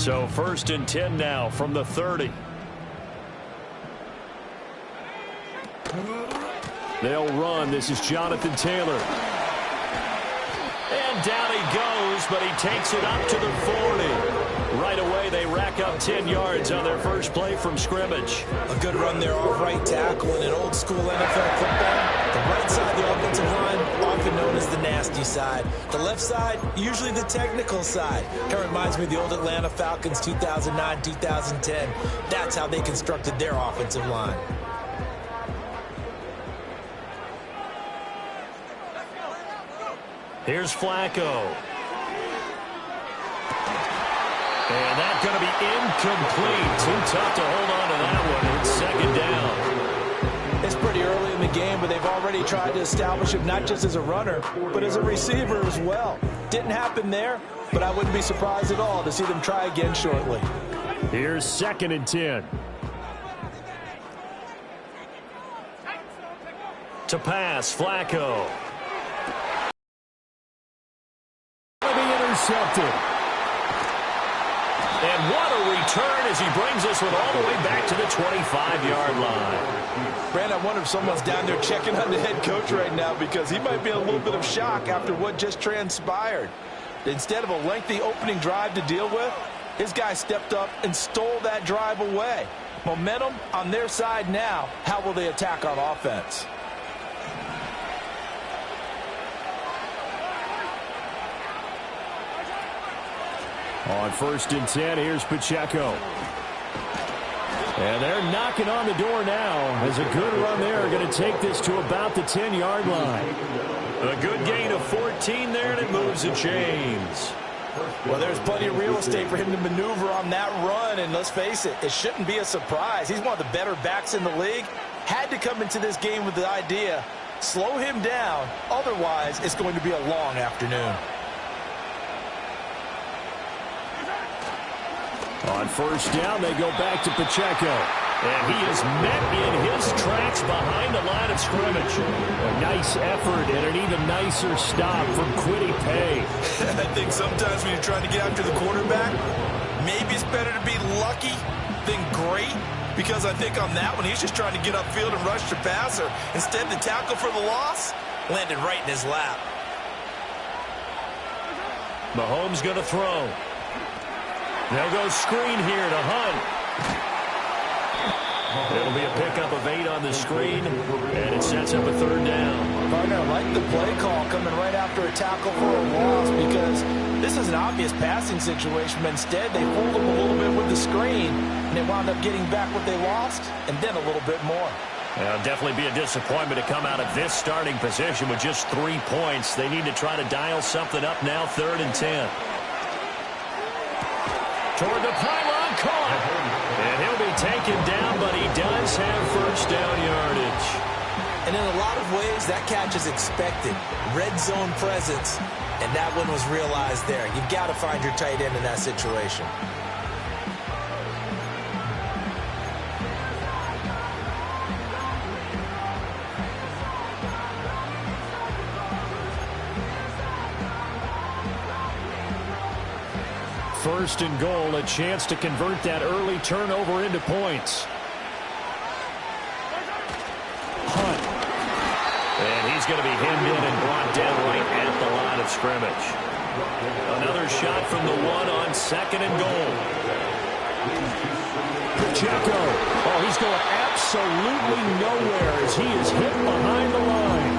So 1st and 10 now from the 30. They'll run. This is Jonathan Taylor. And down he goes, but he takes it up to the 40. Right away, they rack up 10 yards on their first play from scrimmage. A good run there off right tackle in an old-school NFL football. The right side of the offensive line, often known as the nasty side. The left side, usually the technical side. It reminds me of the old Atlanta Falcons 2009-2010. That's how they constructed their offensive line. Here's Flacco. And that's going to be incomplete. Too tough to hold on to that one. It's 2nd down. It's pretty early in the game, but they've already tried to establish him not just as a runner, but as a receiver as well. Didn't happen there, but I wouldn't be surprised at all to see them try again shortly. Here's 2nd and 10. To pass, Flacco. Intercepted. And what a return as he brings this one all the way back to the 25-yard line. Brand, I wonder if someone's down there checking on the head coach right now because he might be in a little bit of shock after what just transpired. Instead of a lengthy opening drive to deal with, his guy stepped up and stole that drive away. Momentum on their side now. How will they attack on offense? On 1st and 10, here's Pacheco. And they're knocking on the door now as a good run there. Going to take this to about the 10-yard line. A good gain of 14 there, and it moves the chains. Well, there's plenty of real estate for him to maneuver on that run, and let's face it, it shouldn't be a surprise. He's one of the better backs in the league. Had to come into this game with the idea, slow him down, otherwise it's going to be a long afternoon. On 1st down, they go back to Pacheco. And he is met in his tracks behind the line of scrimmage. A nice effort and an even nicer stop from Kwity Paye. I think sometimes when you're trying to get after the quarterback, maybe it's better to be lucky than great. Because I think on that one, he's just trying to get upfield and rush the passer. Instead, the tackle for the loss landed right in his lap. Mahomes going to throw. They'll go screen here to Hunt. It'll be a pickup of 8 on the screen, and it sets up a 3rd down. Partner, I like the play call coming right after a tackle for a loss because this is an obvious passing situation, but instead they fooled them a little bit with the screen, and they wound up getting back what they lost, and then a little bit more. It'll definitely be a disappointment to come out of this starting position with just 3 points. They need to try to dial something up now, 3rd and 10. Toward the pylon, caught. And he'll be taken down, but he does have 1st down yardage. And in a lot of ways, that catch is expected. Red zone presence, and that one was realized there. You've got to find your tight end in that situation. First and goal, a chance to convert that early turnover into points. Hunt. And he's going to be hemmed in and brought down right at the line of scrimmage. Another shot from the 1 on 2nd and goal. Pacheco. Oh, he's going absolutely nowhere as he is hit behind the line.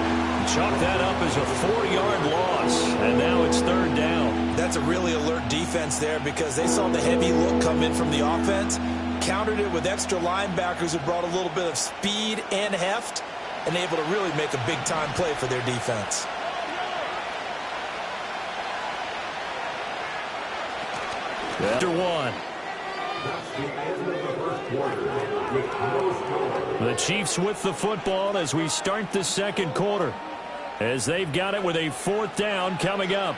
Chalk that up as a 4-yard loss, and now it's 3rd down. That's a really alert defense there because they saw the heavy look come in from the offense, countered it with extra linebackers who brought a little bit of speed and heft, and able to really make a big-time play for their defense. After 1. The Chiefs with the football as we start the 2nd quarter, as they've got it with a 4th down coming up.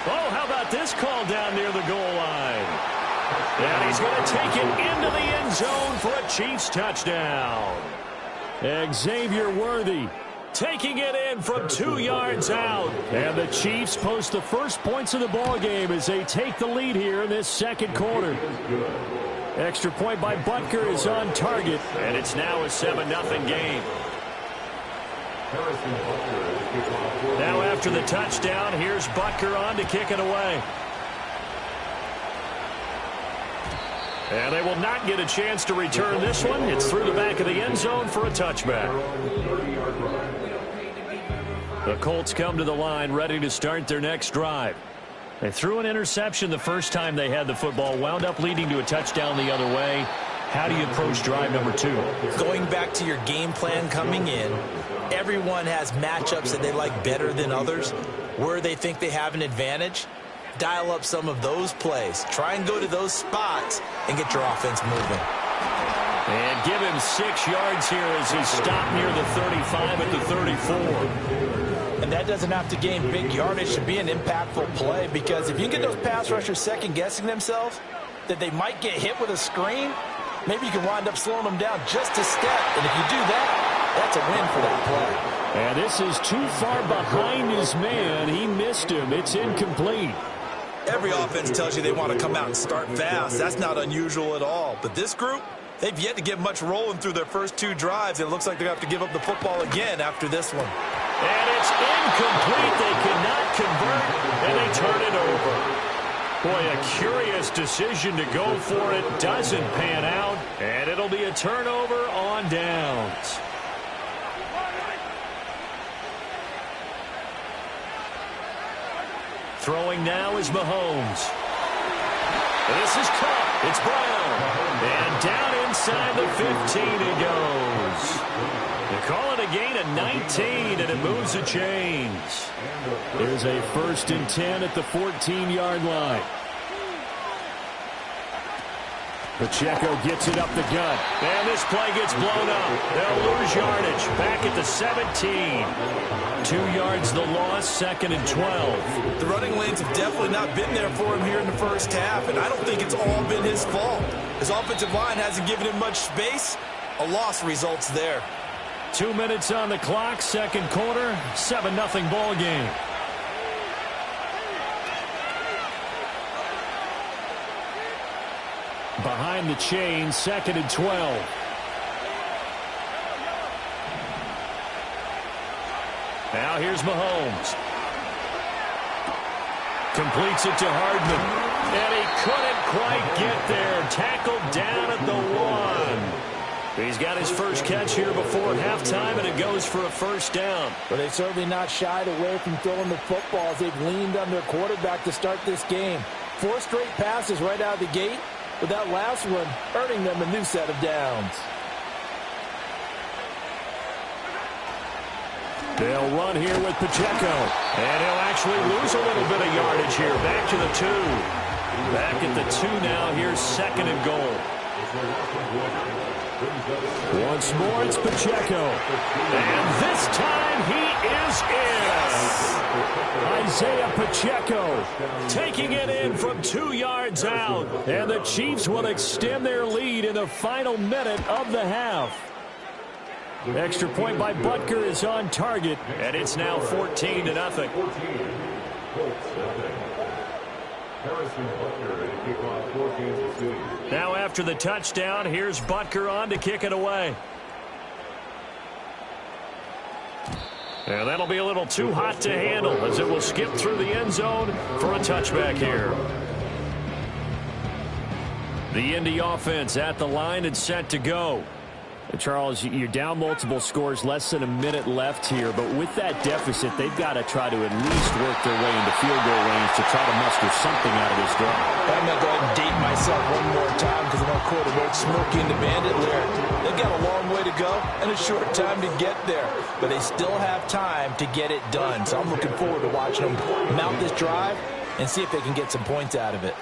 Oh, how about this call down near the goal line? And he's going to take it into the end zone for a Chiefs touchdown. Xavier Worthy taking it in from 2 yards out. And the Chiefs post the first points of the ball game as they take the lead here in this second quarter. Extra point by Butker is on target, and it's now a 7-0 game. Now after the touchdown, here's Butker on to kick it away. And they will not get a chance to return this one. It's through the back of the end zone for a touchback. The Colts come to the line ready to start their next drive. They threw an interception the first time they had the football, wound up leading to a touchdown the other way. How do you approach drive number 2? Going back to your game plan coming in, everyone has matchups that they like better than others. Where they think they have an advantage, dial up some of those plays. Try and go to those spots and get your offense moving. And give him 6 yards here as he stopped near the 35 at the 34. And that doesn't have to gain big yardage to be an impactful play, because if you get those pass rushers second-guessing themselves that they might get hit with a screen, maybe you can wind up slowing them down just a step. And if you do that, that's a win for that play. And this is too far behind his man. He missed him. It's incomplete. Every offense tells you they want to come out and start fast. That's not unusual at all. But this group, they've yet to get much rolling through their first 2 drives. It looks like they're going to have to give up the football again after this one. And it's incomplete. They cannot convert, and they turn it over. Boy, a curious decision to go for it. Doesn't pan out, and it'll be a turnover on downs. Throwing now is Mahomes. This is caught. It's Brown. And down inside the 15 it goes. They call it a gain of 19, and it moves the chains. There's a 1st and 10 at the 14-yard line. Pacheco gets it up the gut. And this play gets blown up. They'll lose yardage. Back at the 17. 2 yards the loss, 2nd and 12. The running lanes have definitely not been there for him here in the first half, and I don't think it's all been his fault. His offensive line hasn't given him much space. A loss results there. 2 minutes on the clock, second quarter, 7-0 ball game. Behind the chain, 2nd and 12. Now here's Mahomes. Completes it to Hardman. And he couldn't quite get there. Tackled down at the 1. He's got his first catch here before halftime, and it goes for a first down. But they've certainly not shied away from throwing the football as they've leaned on their quarterback to start this game. 4 straight passes right out of the gate, with that last one earning them a new set of downs. They'll run here with Pacheco. And he'll actually lose a little bit of yardage here. Back to the 2. Back at the 2 now. Here's 2nd and goal. Once more, it's Pacheco. And this time he is in. Isaiah Pacheco taking it in from 2 yards out. And the Chiefs will extend their lead in the final minute of the half. Extra point by Butker is on target, and it's now 14-0. Now after the touchdown, here's Butker on to kick it away. And that'll be a little too hot to handle as it will skip through the end zone for a touchback here. The Indy offense at the line and set to go. Charles, you're down multiple scores, less than a minute left here, but with that deficit, they've got to try to at least work their way into field goal range to try to muster something out of this drive. I'm going to go ahead and date myself one more time because I know quarterback Smokey and the Bandit lyric. They've got a long way to go and a short time to get there, but they still have time to get it done. So I'm looking forward to watching them mount this drive and see if they can get some points out of it.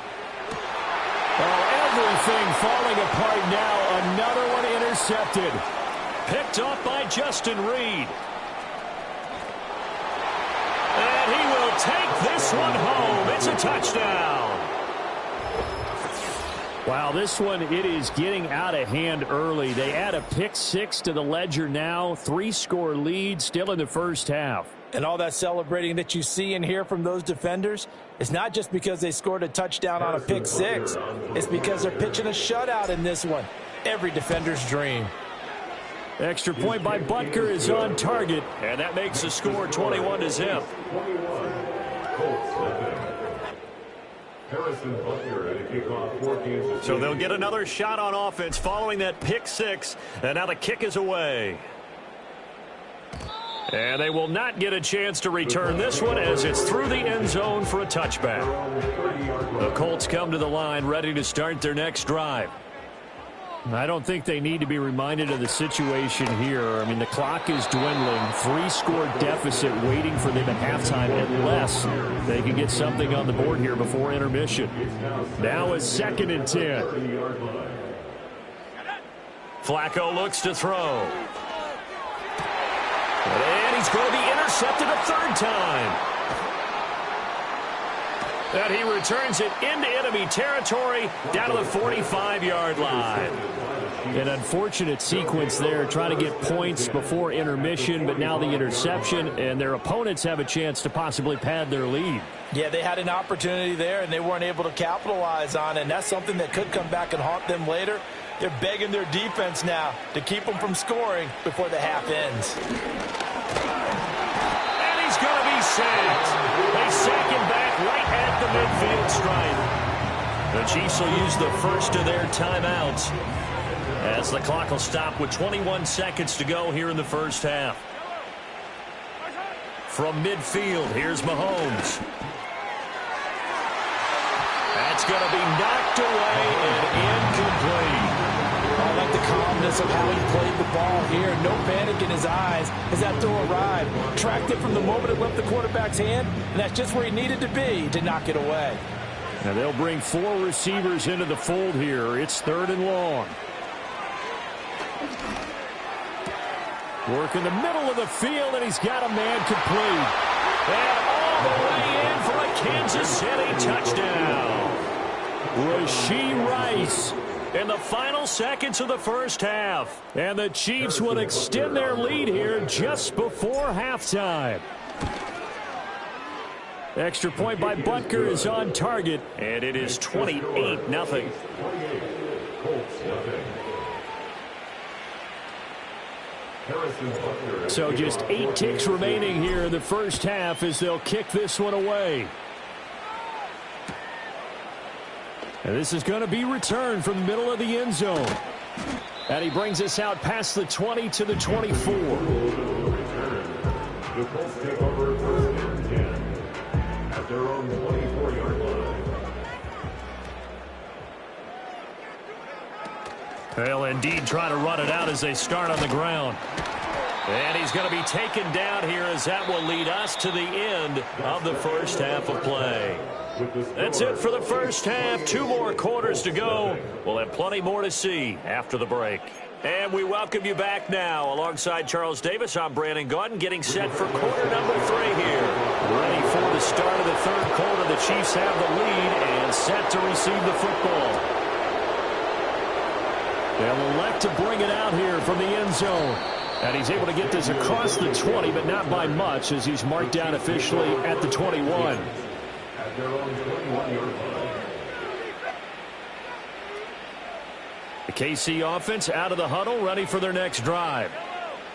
Everything falling apart now. Another one intercepted. Picked off by Justin Reed. And he will will take this one home. It's a touchdown. Wow, this one, it is getting out of hand early. They add a pick six to the ledger now. 3-score lead still in the first half. And all that celebrating that you see and hear from those defenders, it's not just because they scored a touchdown on a pick six. It's because they're pitching a shutout in this one. Every defender's dream. Extra point by Butker is on target, and that makes the score 21-0. So they'll get another shot on offense following that pick six, and now the kick is away. And they will not get a chance to return this one as it's through the end zone for a touchback. The Colts come to the line ready to start their next drive. I don't think they need to be reminded of the situation here. I mean, the clock is dwindling. 3-score deficit waiting for them at halftime unless they can get something on the board here before intermission. Now it's 2nd and 10. Flacco looks to throw. And he's going to be intercepted a third time. And he returns it into enemy territory down to the 45-yard line. An unfortunate sequence there, trying to get points before intermission, but now the interception, and their opponents have a chance to possibly pad their lead. Yeah, they had an opportunity there, and they weren't able to capitalize on it, and that's something that could come back and haunt them later. They're begging their defense now to keep them from scoring before the half ends. And he's going to be sacked. They sack him back right at the midfield stripe. The Chiefs will use the first of their timeouts as the clock will stop with 21 seconds to go here in the first half. From midfield, here's Mahomes. That's going to be knocked away and incomplete. I like the calmness of how he played the ball here. No panic in his eyes as that throw arrived. Tracked it from the moment it left the quarterback's hand, and that's just where he needed to be to knock it away. Now they'll bring 4 receivers into the fold here. It's 3rd and long. Work in the middle of the field, and he's got a man complete. And all the way in for a Kansas City touchdown. Rashee Rice in the final seconds of the first half. And the Chiefs will extend their lead here just before halftime. Extra point by Butker is on target, and it is 28-0. So just 8 ticks remaining here in the first half as they'll kick this one away. And this is going to be returned from the middle of the end zone. And he brings us out past the 20 to the 24. The Colts take over 1st and 10 at their own 24-yard line. They'll indeed try to run it out as they start on the ground. And he's going to be taken down here as that will lead us to the end of the first half of play. That's it for the first half. 2 more quarters to go. We'll have plenty more to see after the break. And we welcome you back now. Alongside Charles Davis, I'm Brandon Gaudin, getting set for quarter number 3 here. Ready for the start of the 3rd quarter. The Chiefs have the lead and set to receive the football. They'll elect to bring it out here from the end zone. And he's able to get this across the 20, but not by much as he's marked down officially at the 21. At their own 21-yard line. The KC offense out of the huddle, ready for their next drive.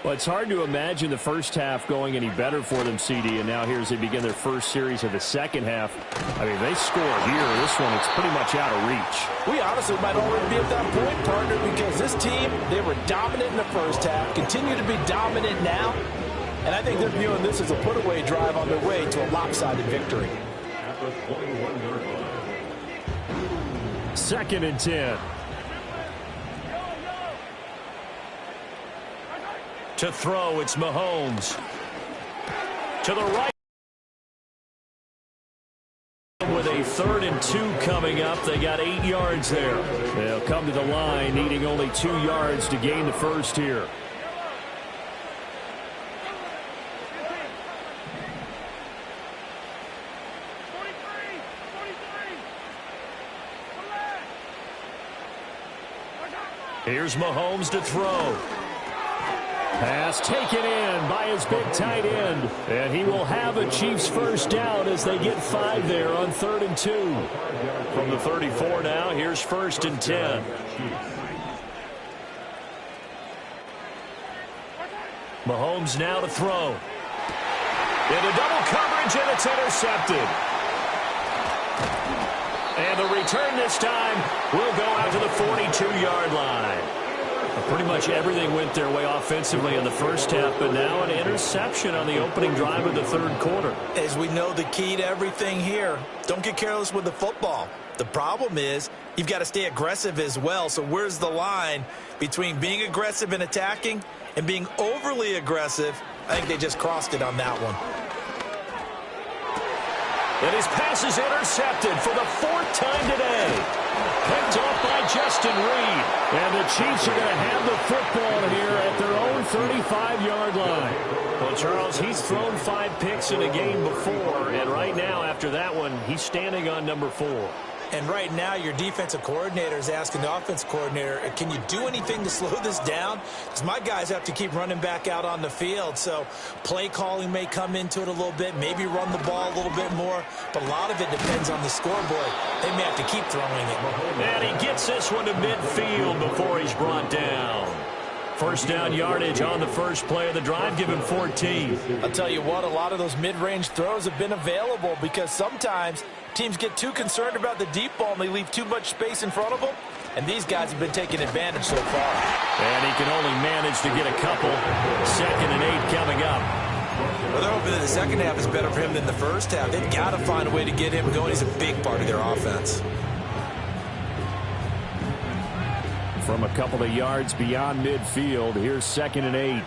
Well, it's hard to imagine the first half going any better for them, CD, and now here as they begin their first series of the second half. I mean, they score here. This one, it's pretty much out of reach. We honestly might already be at that point, partner, because this team, they were dominant in the first half, continue to be dominant now, and I think they're viewing this as a put-away drive on their way to a lopsided victory. At the 21-yard line. 2nd and 10. To throw, it's Mahomes. To the right. With a 3rd and 2 coming up, they got 8 yards there. They'll come to the line, needing only 2 yards to gain the first here. Here's Mahomes to throw. Pass taken in by his big tight end. And he will have a Chiefs first down as they get 5 there on 3rd and 2. From the 34 now, here's 1st and 10. Mahomes now to throw. Into double coverage, and it's intercepted. And the return this time will go out to the 42-yard line. Pretty much everything went their way offensively in the first half, but now an interception on the opening drive of the 3rd quarter. As we know, the key to everything here, don't get careless with the football. The problem is you've got to stay aggressive as well. So where's the line between being aggressive and attacking and being overly aggressive? I think they just crossed it on that one. And his pass is intercepted for the 4th time today. Picked off by Justin Reed. And the Chiefs are going to have the football here at their own 35-yard line. Well, Charles, he's thrown 5 picks in a game before, and right now, after that one, he's standing on number 4. And right now, your defensive coordinator is asking the offense coordinator, can you do anything to slow this down? Because my guys have to keep running back out on the field. So play calling may come into it a little bit, maybe run the ball a little bit more. But a lot of it depends on the scoreboard. They may have to keep throwing it. And he gets this one to midfield before he's brought down. First down yardage on the first play of the drive, give him 14. I'll tell you what, a lot of those mid-range throws have been available because sometimes teams get too concerned about the deep ball and they leave too much space in front of them. And these guys have been taking advantage so far. And he can only manage to get a couple. 2nd and 8 coming up. Well, they're hoping that the second half is better for him than the first half. They've got to find a way to get him going. He's a big part of their offense. From a couple of yards beyond midfield, here's 2nd and 8.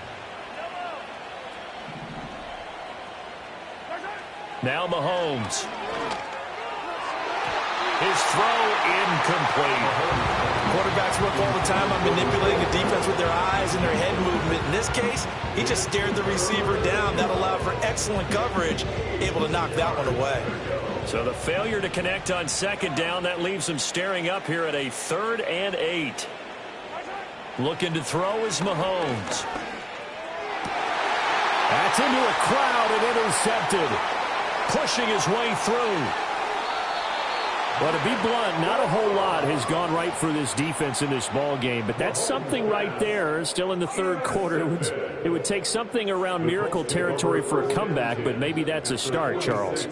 Now Mahomes. His throw incomplete. Quarterbacks work all the time on manipulating the defense with their eyes and their head movement. In this case, he just stared the receiver down. That allowed for excellent coverage, able to knock that one away. So the failure to connect on 2nd down, that leaves him staring up here at a 3rd and 8. Looking to throw is Mahomes. That's into a crowd and intercepted. Pushing his way through. Well, to be blunt, not a whole lot has gone right for this defense in this ball game, but that's something right there. Still in the 3rd quarter, it would take something around miracle territory for a comeback, but maybe that's a start, Charles.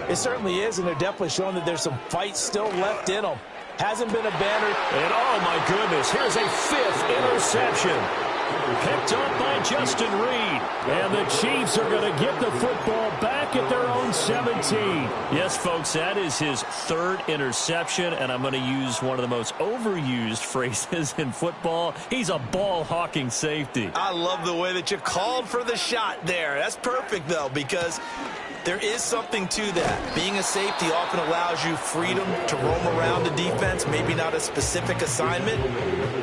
It certainly is, and they're definitely showing that there's some fight still left in them. Hasn't been abandoned. And oh my goodness, here's a 5th interception. Picked up by Justin Reed. And the Chiefs are going to get the football back at their own 17. Yes, folks, that is his 3rd interception, and I'm going to use one of the most overused phrases in football. He's a ball-hawking safety. I love the way that you called for the shot there. That's perfect, though, because there is something to that. Being a safety often allows you freedom to roam around the defense, maybe not a specific assignment.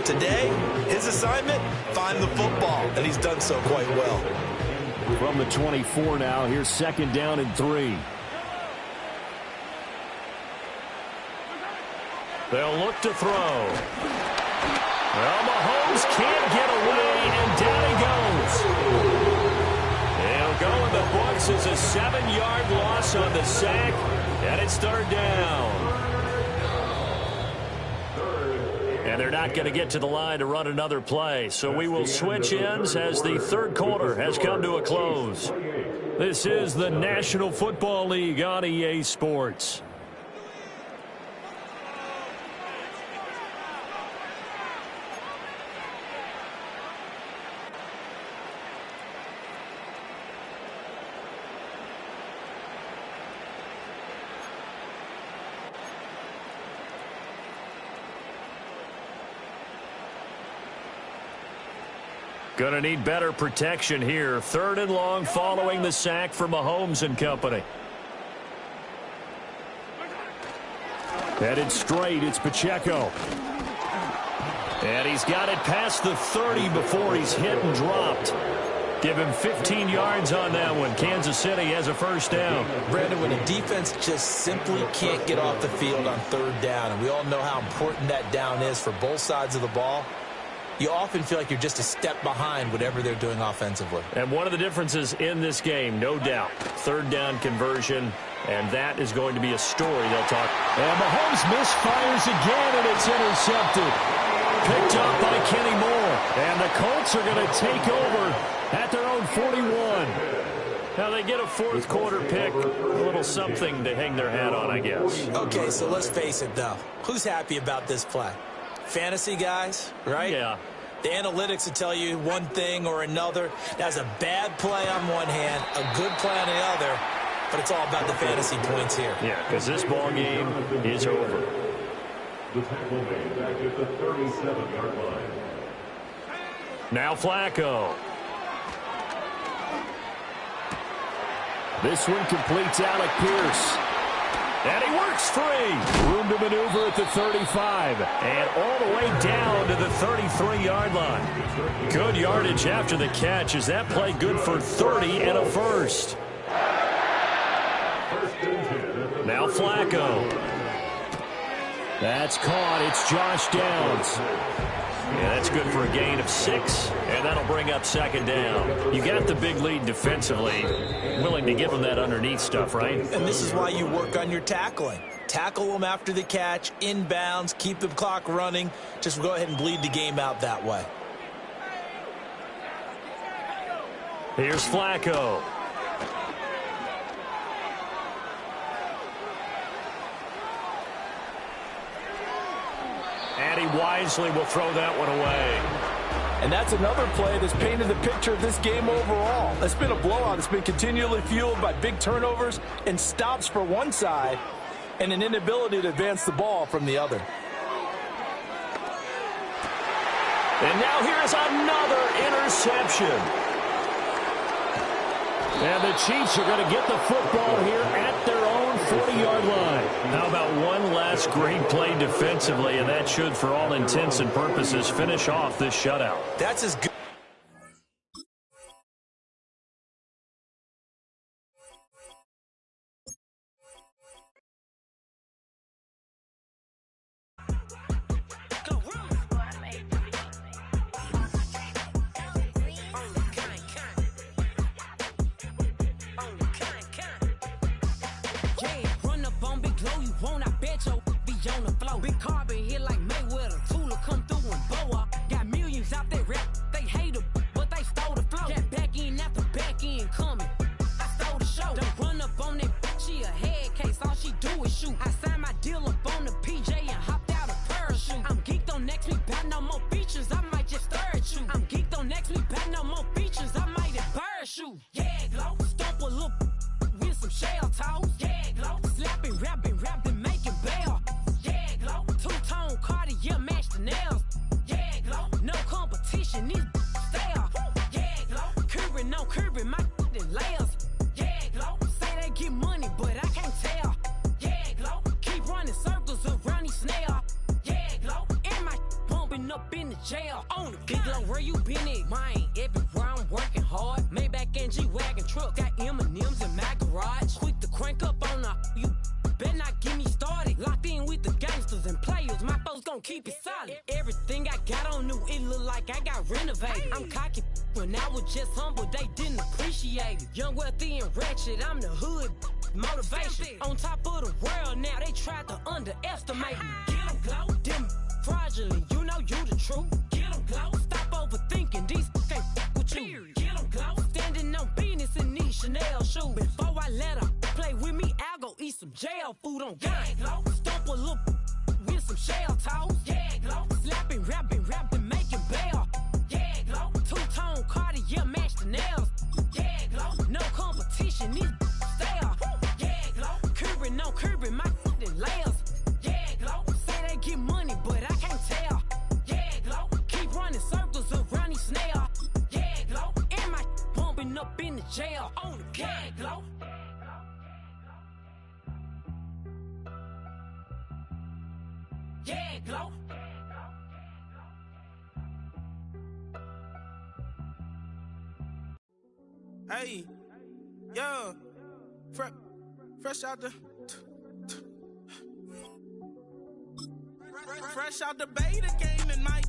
Today, his assignment, find the football, and he's done so quite well. From the 24 now, here's 2nd down and 3. They'll look to throw. Well, Mahomes can't get away, and down he goes. He'll go in the books as a 7-yard loss on the sack, and it's 3rd down. And they're not going to get to the line to run another play, so we will switch ends as the 3rd quarter has come to a close. This is the National Football League on EA Sports. Going to need better protection here. 3rd and long following the sack for Mahomes and company. Headed straight, it's Pacheco. And he's got it past the 30 before he's hit and dropped. Give him 15 yards on that one. Kansas City has a first down. Brandon, when a defense just simply can't get off the field on 3rd down, and we all know how important that down is for both sides of the ball, you often feel like you're just a step behind whatever they're doing offensively. And one of the differences in this game, no doubt, third down conversion, and that is going to be a story they'll talk. And Mahomes misfires again, and it's intercepted. Picked up by Kenny Moore. And the Colts are going to take over at their own 41. Now they get a fourth quarter pick, a little something to hang their hat on, I guess. Okay, so let's face it, though. Who's happy about this play? Fantasy guys, right? Yeah. The analytics will tell you one thing or another. That's a bad play on one hand, a good play on the other, but it's all about the fantasy points here. Yeah, because this ball game is over. The tackle made back at the 37-yard line. Now Flacco. This one completes Alec Pierce. And he works free. Room to maneuver at the 35. And all the way down to the 33-yard line. Good yardage after the catch. Is that play good for 30 and a first? Now Flacco. That's caught. It's Josh Downs. Yeah, that's good for a gain of 6, and that'll bring up second down. You got the big lead defensively, willing to give them that underneath stuff, right? And this is why you work on your tackling. Tackle them after the catch, inbounds, keep the clock running. Just go ahead and bleed the game out that way. Here's Flacco. And he wisely will throw that one away. And that's another play that's painted the picture of this game overall. It's been a blowout. It's been continually fueled by big turnovers and stops for one side and an inability to advance the ball from the other. And now here's another interception. And the Chiefs are going to get the football here at their own 40-yard line. How about one last great play defensively, and that should, for all intents and purposes, finish off this shutout. That's as good. I'm the hood motivation. On top of the world now, they try to underestimate me. Get them glow, them fraudulent, you know you the truth. Get them glow, stop overthinking, these can't fuck with you. Get them glow, standing on business in these Chanel shoes. Before I let her play with me, I'll go eat some jail food on gang. Stomp a little with some shell toes. Yeah, glow, slapping, rapping, making bail. Yeah, glow, two-tone Cartier match the nails. Yeah, glow, no competition, these stale. Yeah, glow, curving, no curving, my f***ing layers. Yeah, glow, say they get money, but I can't tell. Yeah, glow, keep running circles around these snails. Yeah, glow, and my bumping up in the jail on the gang, glow. Yeah, glow. Hey, yo, fresh out the beta game in my